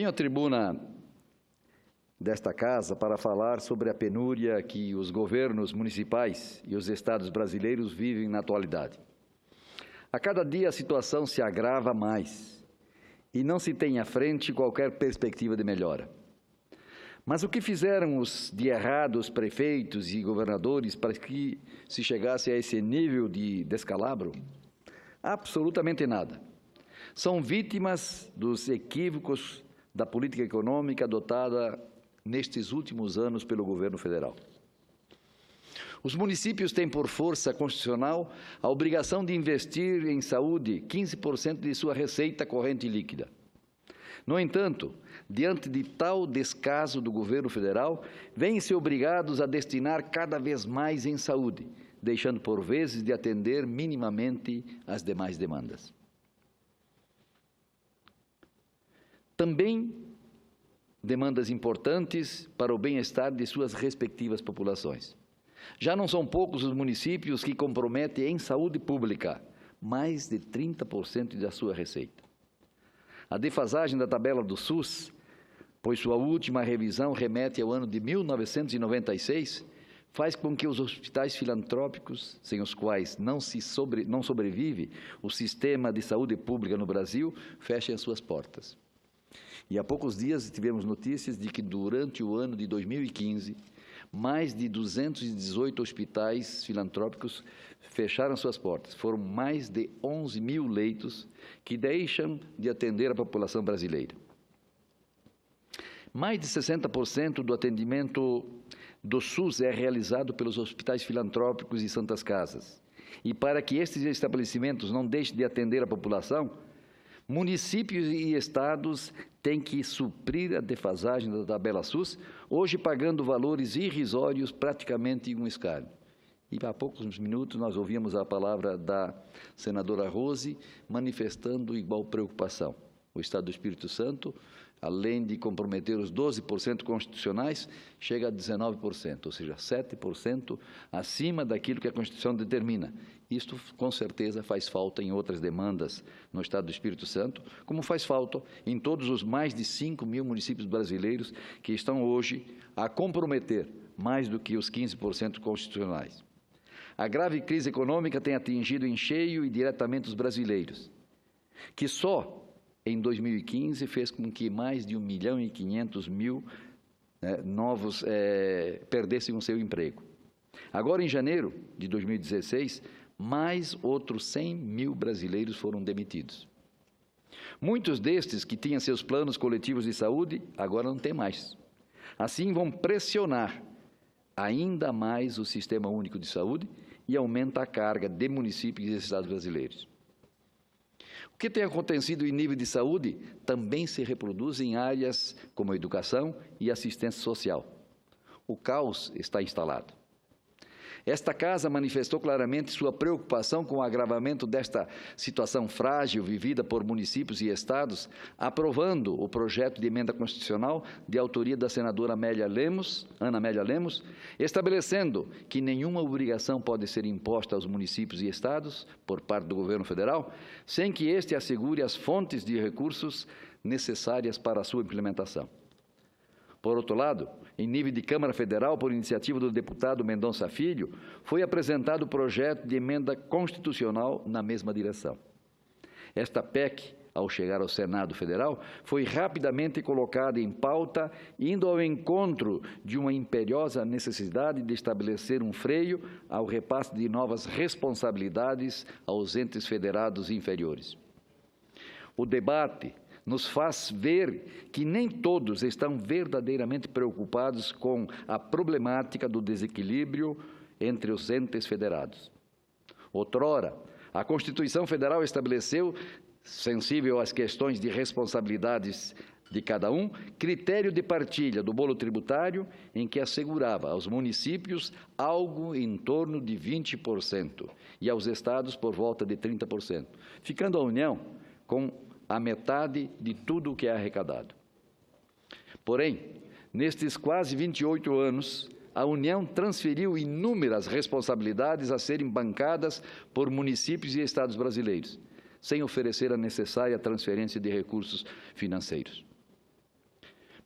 Venho à tribuna desta casa para falar sobre a penúria que os governos municipais e os estados brasileiros vivem na atualidade. A cada dia a situação se agrava mais e não se tem à frente qualquer perspectiva de melhora. Mas o que fizeram os de errado os prefeitos e governadores para que se chegasse a esse nível de descalabro? Absolutamente nada. São vítimas dos equívocos da política econômica adotada nestes últimos anos pelo governo federal. Os municípios têm, por força constitucional, a obrigação de investir em saúde 15% de sua receita corrente líquida. No entanto, diante de tal descaso do governo federal, vêm-se obrigados a destinar cada vez mais em saúde, deixando por vezes de atender minimamente as demais demandas. Também demandas importantes para o bem-estar de suas respectivas populações. Já não são poucos os municípios que comprometem em saúde pública mais de 30% da sua receita. A defasagem da tabela do SUS, pois sua última revisão remete ao ano de 1996, faz com que os hospitais filantrópicos, sem os quais não sobrevive o sistema de saúde pública no Brasil, fechem as suas portas. E há poucos dias tivemos notícias de que durante o ano de 2015, mais de 218 hospitais filantrópicos fecharam suas portas. Foram mais de 11 mil leitos que deixam de atender a população brasileira. Mais de 60% do atendimento do SUS é realizado pelos hospitais filantrópicos e santas casas. E para que estes estabelecimentos não deixem de atender a população, municípios e estados têm que suprir a defasagem da tabela SUS, hoje pagando valores irrisórios, praticamente um escárnio. E há poucos minutos nós ouvimos a palavra da senadora Rose manifestando igual preocupação. O Estado do Espírito Santo, além de comprometer os 12% constitucionais, chega a 19%, ou seja, 7% acima daquilo que a Constituição determina. Isto, com certeza, faz falta em outras demandas no Estado do Espírito Santo, como faz falta em todos os mais de 5 mil municípios brasileiros que estão hoje a comprometer mais do que os 15% constitucionais. A grave crise econômica tem atingido em cheio e diretamente os brasileiros, que só em 2015 fez com que mais de 1.500.000 novos perdessem o seu emprego. Agora, em janeiro de 2016, mais outros 100 mil brasileiros foram demitidos. Muitos destes que tinham seus planos coletivos de saúde, agora não têm mais. Assim, vão pressionar ainda mais o Sistema Único de Saúde e aumenta a carga de municípios e estados brasileiros. O que tem acontecido em nível de saúde também se reproduz em áreas como a educação e assistência social. O caos está instalado. Esta casa manifestou claramente sua preocupação com o agravamento desta situação frágil vivida por municípios e estados, aprovando o projeto de emenda constitucional de autoria da senadora Ana Amélia Lemos, estabelecendo que nenhuma obrigação pode ser imposta aos municípios e estados, por parte do governo federal, sem que este assegure as fontes de recursos necessárias para a sua implementação. Por outro lado, em nível de Câmara Federal, por iniciativa do deputado Mendonça Filho, foi apresentado o projeto de emenda constitucional na mesma direção. Esta PEC, ao chegar ao Senado Federal, foi rapidamente colocada em pauta, indo ao encontro de uma imperiosa necessidade de estabelecer um freio ao repasse de novas responsabilidades aos entes federados inferiores. O debate nos faz ver que nem todos estão verdadeiramente preocupados com a problemática do desequilíbrio entre os entes federados. Outrora, a Constituição Federal estabeleceu, sensível às questões de responsabilidades de cada um, critério de partilha do bolo tributário em que assegurava aos municípios algo em torno de 20% e aos estados por volta de 30%, ficando a União com a metade de tudo o que é arrecadado. Porém, nestes quase 28 anos, a União transferiu inúmeras responsabilidades a serem bancadas por municípios e estados brasileiros, sem oferecer a necessária transferência de recursos financeiros.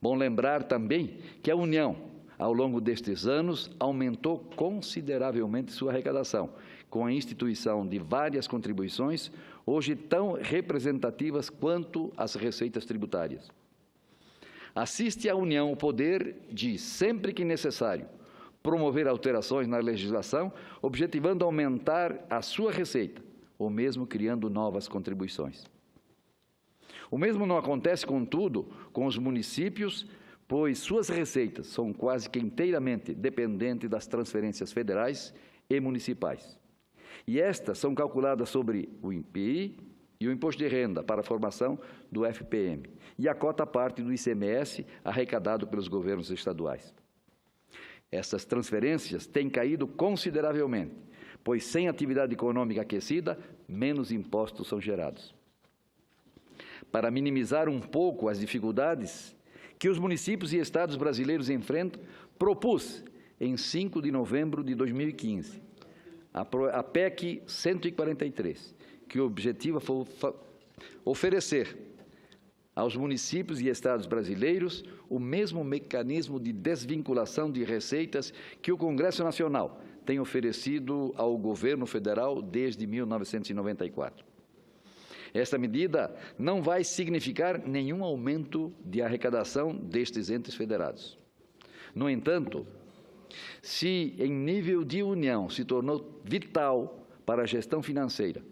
Bom lembrar também que a União, ao longo destes anos, aumentou consideravelmente sua arrecadação, com a instituição de várias contribuições, hoje tão representativas quanto as receitas tributárias. Assiste à União o poder de, sempre que necessário, promover alterações na legislação, objetivando aumentar a sua receita, ou mesmo criando novas contribuições. O mesmo não acontece, contudo, com os municípios, pois suas receitas são quase que inteiramente dependentes das transferências federais e municipais. E estas são calculadas sobre o IPI e o Imposto de Renda para a formação do FPM, e a cota parte do ICMS arrecadado pelos governos estaduais. Essas transferências têm caído consideravelmente, pois sem atividade econômica aquecida, menos impostos são gerados. Para minimizar um pouco as dificuldades que os municípios e estados brasileiros enfrentam, propus, em 5 de novembro de 2015, a PEC 143, que o objetivo foi oferecer aos municípios e estados brasileiros o mesmo mecanismo de desvinculação de receitas que o Congresso Nacional tem oferecido ao governo federal desde 1994. Esta medida não vai significar nenhum aumento de arrecadação destes entes federados. No entanto, se em nível de União se tornou vital para a gestão financeira,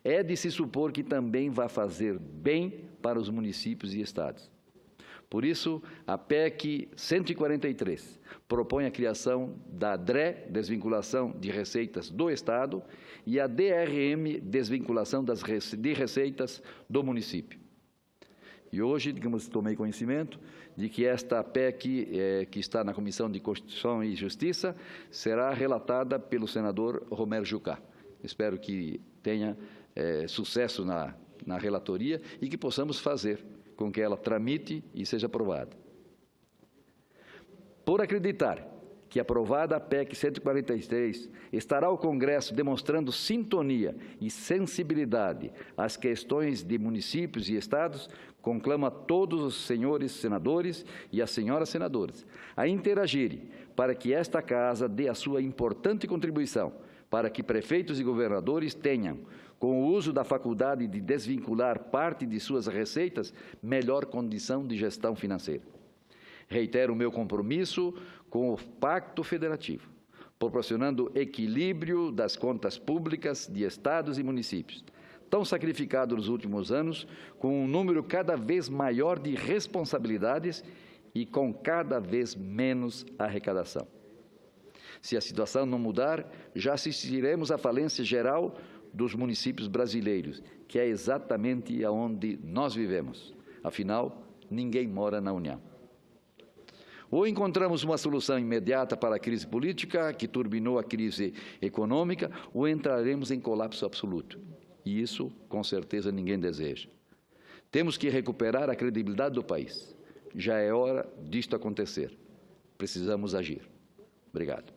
é de se supor que também vai fazer bem para os municípios e estados. Por isso, a PEC 143 propõe a criação da DRE, desvinculação de receitas do Estado, e a DRM, desvinculação de receitas do município. E hoje, digamos, tomei conhecimento de que esta PEC, que está na Comissão de Constituição e Justiça, será relatada pelo senador Romero Jucá. Espero que tenha sucesso na relatoria e que possamos fazer com que ela tramite e seja aprovada. Por acreditar que aprovada a PEC 143 estará o Congresso demonstrando sintonia e sensibilidade às questões de municípios e estados, conclamo a todos os senhores senadores e as senhoras senadoras a interagirem para que esta Casa dê a sua importante contribuição para que prefeitos e governadores tenham, com o uso da faculdade de desvincular parte de suas receitas, melhor condição de gestão financeira. Reitero o meu compromisso com o Pacto Federativo, proporcionando equilíbrio das contas públicas de estados e municípios, tão sacrificado nos últimos anos, com um número cada vez maior de responsabilidades e com cada vez menos arrecadação. Se a situação não mudar, já assistiremos à falência geral dos municípios brasileiros, que é exatamente aonde nós vivemos. Afinal, ninguém mora na União. Ou encontramos uma solução imediata para a crise política, que turbinou a crise econômica, ou entraremos em colapso absoluto. E isso, com certeza, ninguém deseja. Temos que recuperar a credibilidade do país. Já é hora disto acontecer. Precisamos agir. Obrigado.